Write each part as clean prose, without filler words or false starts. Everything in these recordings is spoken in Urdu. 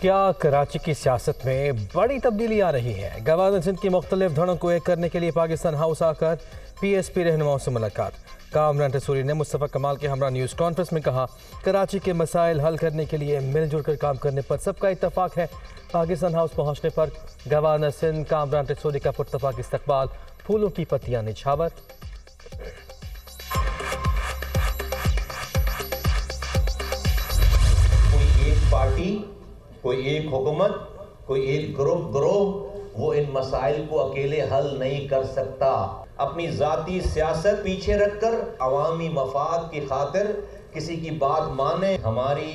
کیا کراچی کی سیاست میں بڑی تبدیلی آ رہی ہے؟ گورنر سندھ کی مختلف دھڑوں کو ایک کرنے کے لیے پاکستان ہاؤس آ کر پی ایس پی رہنماؤں سے ملاقات۔ کامران رسولی نے مصطفیٰ کمال کے ہمراہ نیوز کانفرنس میں کہا، کراچی کے مسائل حل کرنے کے لیے مل جل کر کام کرنے پر سب کا اتفاق ہے۔ پاکستان ہاؤس پہنچنے پر گورنر سندھ کامران رسولی کا پرتپاک استقبال، پھولوں کی پتیاں نچھاور۔ کوئی ایک پارٹی، کوئی ایک حکومت، کوئی ایک گروہ وہ ان مسائل کو اکیلے حل نہیں کر سکتا۔ اپنی ذاتی سیاست پیچھے رکھ کر عوامی مفاد کی خاطر کسی کی بات مانے۔ ہماری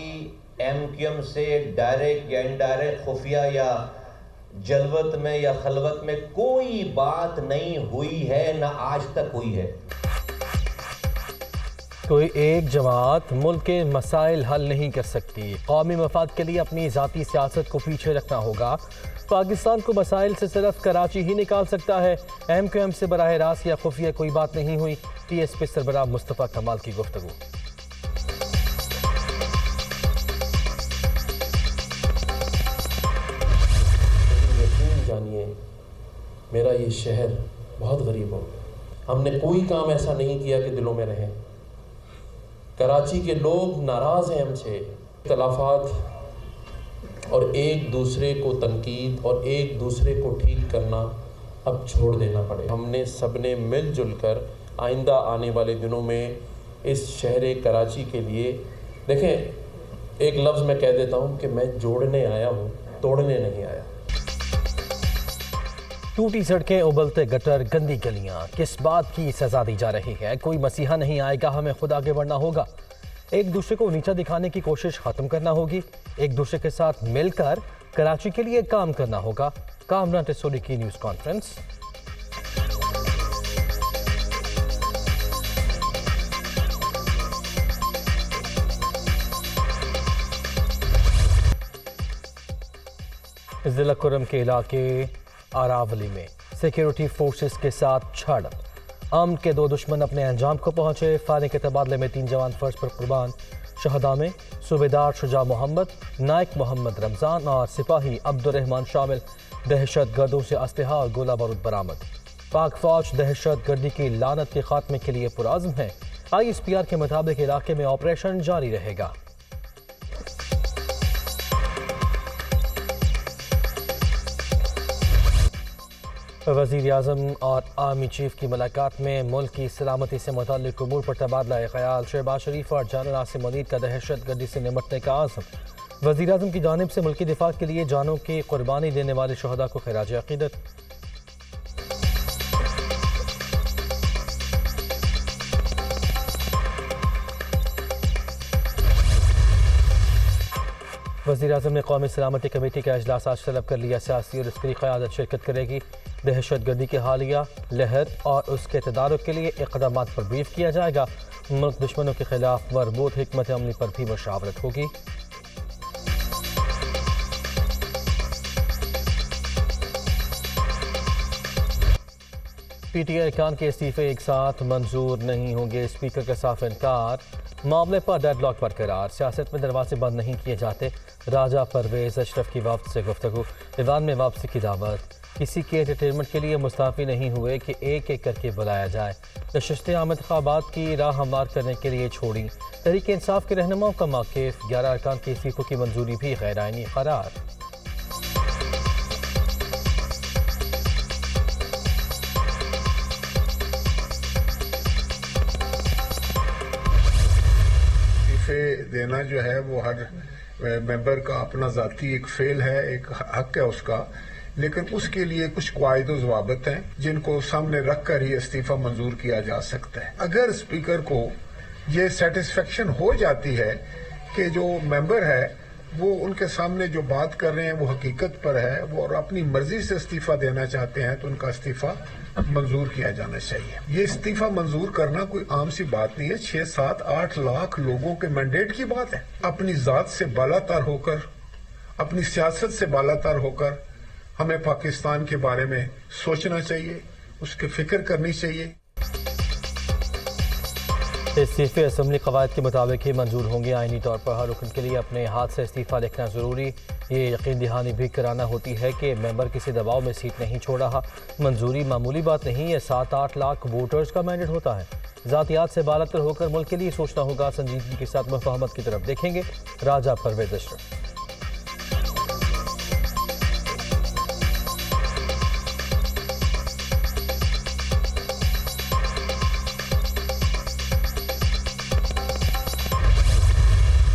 ایم کیو ایم سے ڈائریکٹ یا انڈائریکٹ خفیہ یا جلوت میں یا خلوت میں کوئی بات نہیں ہوئی ہے، نہ آج تک ہوئی ہے۔ کوئی ایک جماعت ملک کے مسائل حل نہیں کر سکتی۔ قومی مفاد کے لیے اپنی ذاتی سیاست کو پیچھے رکھنا ہوگا۔ پاکستان کو مسائل سے صرف کراچی ہی نکال سکتا ہے۔ ایم کیو ایم سے براہ راست یا خفیہ کوئی بات نہیں ہوئی۔ پی ایس پی سربراہ مصطفیٰ کمال کی گفتگو۔ یقین جانیے میرا یہ شہر بہت غریب ہو گیا۔ ہم نے کوئی کام ایسا نہیں کیا کہ دلوں میں رہے۔ کراچی کے لوگ ناراض ہیں ہم سے۔ اختلافات اور ایک دوسرے کو تنقید اور ایک دوسرے کو ٹھیک کرنا اب چھوڑ دینا پڑے۔ ہم نے سب نے مل جل کر آئندہ آنے والے دنوں میں اس شہر کراچی کے لیے، دیکھیں ایک لفظ میں کہہ دیتا ہوں کہ میں جوڑنے آیا ہوں، توڑنے نہیں آیا۔ ٹوٹی سڑکیں، ابلتے گٹر، گندی گلیاں، کس بات کی سزا دی جا رہی ہے؟ کوئی مسیحا نہیں آئے گا، ہمیں خود آگے بڑھنا ہوگا۔ ایک دوسرے کو نیچا دکھانے کی کوشش ختم کرنا ہوگی۔ ایک دوسرے کے ساتھ مل کر کراچی کے لیے کام کرنا ہوگا۔ کامران رسولی کی نیوز کانفرنس۔ ضلع کرم کے علاقے آراولی میں سیکیورٹی فورسز کے ساتھ جھڑپ، امن کے دو دشمن اپنے انجام کو پہنچے۔ فائرنگ کے تبادلے میں 3 جوان فرض پر قربان۔ شہداء میں صوبیدار شجاع محمد، نائک محمد رمضان اور سپاہی عبد الرحمان شامل۔ دہشت گردوں سے اسلحہ اور گولہ بارود برآمد۔ پاک فوج دہشت گردی کی لعنت کے خاتمے کے لیے پرعزم ہے۔ آئی ایس پی آر کے مطابق علاقے میں آپریشن جاری رہے گا۔ وزیر اعظم اور آرمی چیف کی ملاقات میں ملک کی سلامتی سے متعلق امور پر تبادلہ خیال۔ شہباز شریف اور جنرل عاصم ولید کا دہشت گردی سے نمٹنے کا عزم۔ وزیر اعظم کی جانب سے ملکی دفاع کے لیے جانوں کی قربانی دینے والے شہداء کو خراج عقیدت۔ وزیر اعظم نے قومی سلامتی کمیٹی کا اجلاس آج طلب کر لیا۔ سیاسی اور عسکری قیادت شرکت کرے گی۔ دہشت گردی کی حالیہ لہر اور اس کے تدارک کے لیے اقدامات پر بریف کیا جائے گا۔ ملک دشمنوں کے خلاف مربوط حکمت عملی پر بھی مشاورت ہوگی۔ پی ٹی آئی ارکان کے استعفے ایک ساتھ منظور نہیں ہوں گے، اسپیکر کا صاف انکار۔ معاملے پر ڈیڈ لاک برقرار، سیاست میں دروازے بند نہیں کیے جاتے۔ راجہ پرویز اشرف کی وفد سے گفتگو، ایوان میں واپسی کی دعوت۔ کسی کے انٹرٹینمنٹ کے لیے مستعفی نہیں ہوئے کہ ایک ایک کر کے بلایا جائے۔ نشستیں عام انتخابات کی راہ ہموار کرنے کے لیے چھوڑی۔ تحریک انصاف کے رہنماؤں کا موقف، 11 ارکان کے استعفوں کی منظوری بھی غیر آئینی قرار۔ دینا جو ہے وہ ہر ممبر کا اپنا ذاتی ایک فعل ہے، ایک حق ہے اس کا، لیکن اس کے لیے کچھ قواعد و ضوابط ہیں جن کو سامنے رکھ کر ہی استعفی منظور کیا جا سکتا ہے۔ اگر اسپیکر کو یہ سیٹسفیکشن ہو جاتی ہے کہ جو ممبر ہے وہ ان کے سامنے جو بات کر رہے ہیں وہ حقیقت پر ہے، وہ اور اپنی مرضی سے استعفی دینا چاہتے ہیں، تو ان کا استعفی منظور کیا جانا چاہیے۔ یہ استعفی منظور کرنا کوئی عام سی بات نہیں ہے، 6، 7، 8 لاکھ لوگوں کے مینڈیٹ کی بات ہے۔ اپنی ذات سے بالا تر ہو کر، اپنی سیاست سے بالا تر ہو کر ہمیں پاکستان کے بارے میں سوچنا چاہیے، اس کی فکر کرنی چاہیے۔ استعفے اسمبلی قواعد کے مطابق ہی منظور ہوں گے. آئینی طور پر ہر رکن کے لیے اپنے ہاتھ سے استعفیٰ لکھنا ضروری. یہ یقین دہانی بھی کرانا ہوتی ہے کہ ممبر کسی دباؤ میں سیٹ نہیں چھوڑ رہا. منظوری معمولی بات نہیں، یہ 7-8 لاکھ ووٹرز کا مینڈیٹ ہوتا ہے. ذاتیات سے بالاتر ہو کر ملک کے لیے سوچنا ہوگا. سنجیدگی کے ساتھ مفاہمت کی طرف دیکھیں گے. راجہ پرویز اشرف.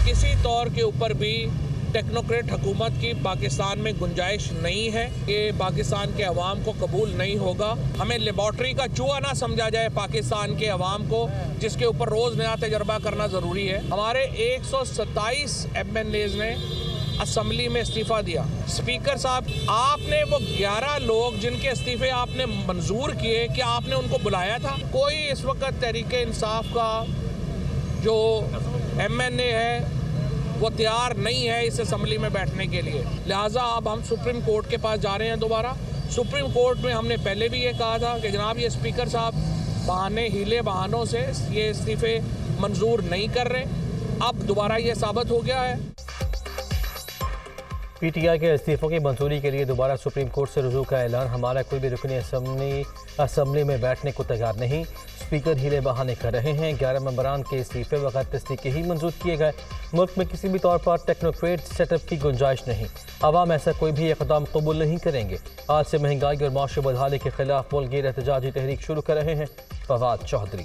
کسی طور کے اوپر بھی ٹیکنوکریٹ حکومت کی پاکستان میں گنجائش نہیں ہے. یہ پاکستان کے عوام کو قبول نہیں ہوگا. ہمیں لیبارٹری کا چوہا نہ سمجھا جائے پاکستان کے عوام کو، جس کے اوپر روز نیا تجربہ کرنا ضروری ہے. ہمارے 127 MLAs نے اسمبلی میں استعفیٰ دیا. اسپیکر صاحب، آپ نے وہ 11 لوگ جن کے استعفے آپ نے منظور کیے، کہ آپ نے ان کو بلایا تھا؟ کوئی اس وقت تحریک انصاف کا جو MNA ہے وہ تیار نہیں ہے اس اسمبلی میں بیٹھنے کے لیے. لہٰذا اب ہم سپریم کورٹ کے پاس جا رہے ہیں دوبارہ. سپریم کورٹ میں ہم نے پہلے بھی یہ کہا تھا کہ جناب یہ اسپیکر صاحب بہانوں سے یہ استعفے منظور نہیں کر رہے. اب دوبارہ یہ ثابت ہو گیا ہے. PTI کے استعفوں کی منظوری کے لیے دوبارہ سپریم کورٹ سے رجوع کا اعلان. ہمارا کوئی بھی رکن اسمبلی میں بیٹھنے کو تیار نہیں. اسپیکر ہیلے بہانے کر رہے ہیں. 11 ممبران کے استعفے بغیر تصدیق کے ہی منظور کیے گئے. ملک میں کسی بھی طور پر ٹیکنوکریٹ سیٹ اپ کی گنجائش نہیں. عوام ایسا کوئی بھی اقدام قبول نہیں کریں گے. آج سے مہنگائی اور معاشی بدحالی کے خلاف ملک گیر احتجاجی تحریک شروع کر رہے ہیں. فواد چودھری.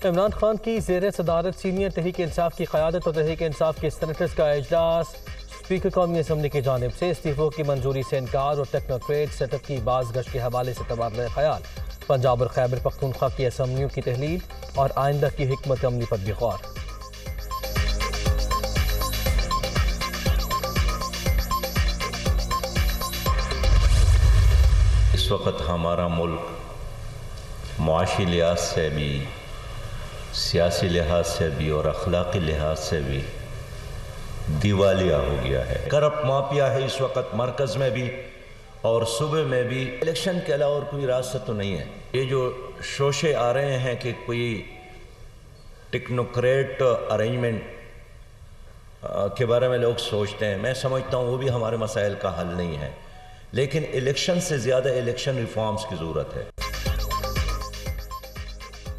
عمران خان کی زیر صدارت سینئر تحریک انصاف کی قیادت اور تحریک انصاف کے سینیٹرز کا اجلاس. اسپیکر قومی اسمبلی کی جانب سے استعفوں کی منظوری سے انکار اور ٹیکنوکریٹ سیٹ اپ کی باز گشت کے حوالے سے تبادلہ خیال. پنجاب اور خیبر پختونخوا کی اسمبلیوں کی تحلیل اور آئندہ کی حکمت عملی پر بھی غور. اس وقت ہمارا ملک معاشی لحاظ سے بھی، سیاسی لحاظ سے بھی اور اخلاقی لحاظ سے بھی دیوالیہ ہو گیا ہے. کرپٹ مافیا ہے اس وقت مرکز میں بھی اور صوبے میں بھی. الیکشن کے علاوہ اور کوئی راستہ تو نہیں ہے. یہ جو شوشے آ رہے ہیں کہ کوئی ٹیکنوکریٹ ارینجمنٹ کے بارے میں لوگ سوچتے ہیں، میں سمجھتا ہوں وہ بھی ہمارے مسائل کا حل نہیں ہے. لیکن الیکشن سے زیادہ الیکشن ریفارمز کی ضرورت ہے.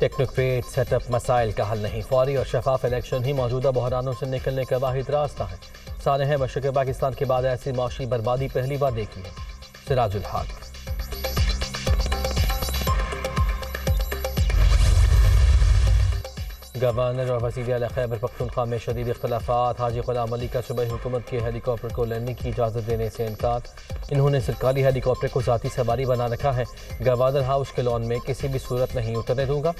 ٹیکنوکریٹ سیٹ اپ مسائل کا حل نہیں. فوری اور شفاف الیکشن ہی موجودہ بحرانوں سے نکلنے کا واحد راستہ ہے. سانحہ مشرق پاکستان کے بعد ایسی معاشی بربادی پہلی بار دیکھی ہے. سراج الحق. گورنر اور وزیر اعلیٰ خیبر پختونخوا میں شدید اختلافات. حاجی غلام علی کا صوبائی حکومت کے ہیلی کاپٹر کو لینڈنگ کی اجازت دینے سے انکار. انہوں نے سرکاری ہیلی کاپٹر کو ذاتی سواری بنا رکھا ہے. گورنر ہاؤس کے لان میں کسی بھی صورت نہیں اترنے دوں گا.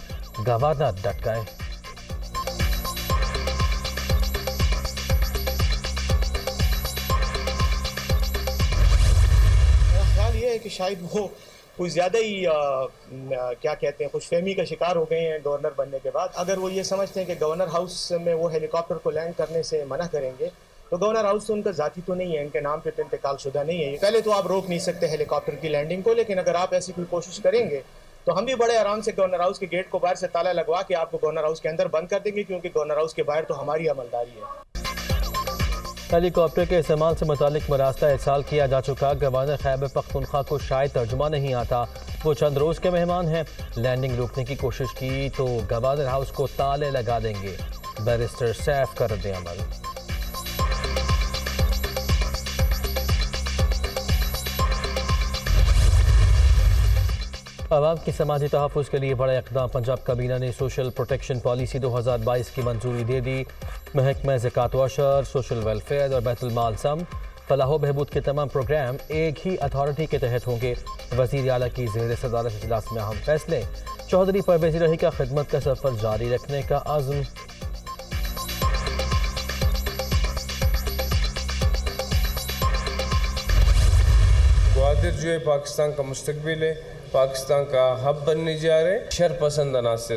گورنر ڈٹ گئے. خیال یہ ہے کہ شاید وہ کوئی زیادہ ہی کیا کہتے ہیں خوش فہمی کا شکار ہو گئے ہیں گورنر بننے کے بعد. اگر وہ یہ سمجھتے ہیں کہ گورنر ہاؤس میں وہ ہیلی کاپٹر کو لینڈ کرنے سے منع کریں گے تو گورنر ہاؤس تو ان کا ذاتی تو نہیں ہے، ان کے نام پہ تو انتقال شدہ نہیں ہے. پہلے تو آپ روک نہیں سکتے ہیلی کاپٹر کی لینڈنگ کو، لیکن اگر آپ ایسی کوئی کوشش کریں گے تو ہم بھی بڑے آرام سے گورنر ہاؤس کے گیٹ کو باہر سے تالا لگوا کے آپ کو گورنر ہاؤس کے اندر بند کر دیں گے، کیونکہ گورنر ہاؤس کے باہر تو ہماری عملداری ہے. ہیلی کاپٹر کے استعمال سے متعلق مراستہ ارسال کیا جا چکا. گورنر خیبر پختونخوا کو شاید ترجمہ نہیں آتا. وہ چند روز کے مہمان ہیں. لینڈنگ روکنے کی کوشش کی تو گورنر ہاؤس کو تالے لگا دیں گے. بیرسٹر سیف کا رد عمل. عوام کی سماجی تحفظ کے لیے بڑے اقدام. پنجاب کابینہ نے سوشل پروٹیکشن پالیسی 2022 کی منظوری دے دی. محکمہ زکوٰۃ و عشر، سوشل ویلفیئر اور بیت المال سم فلاح و بہبود کے تمام پروگرام ایک ہی اتھارٹی کے تحت ہوں گے. وزیر اعلیٰ کی زیر صدارت اجلاس میں اہم فیصلے. چودھری پرویز الہی کا خدمت کا سفر جاری رکھنے کا عزم. گوادر جو ہے پاکستان کا مستقبل ہے، پاکستان کا ہب بننے جا رہے ہیں. شر پسند عناصر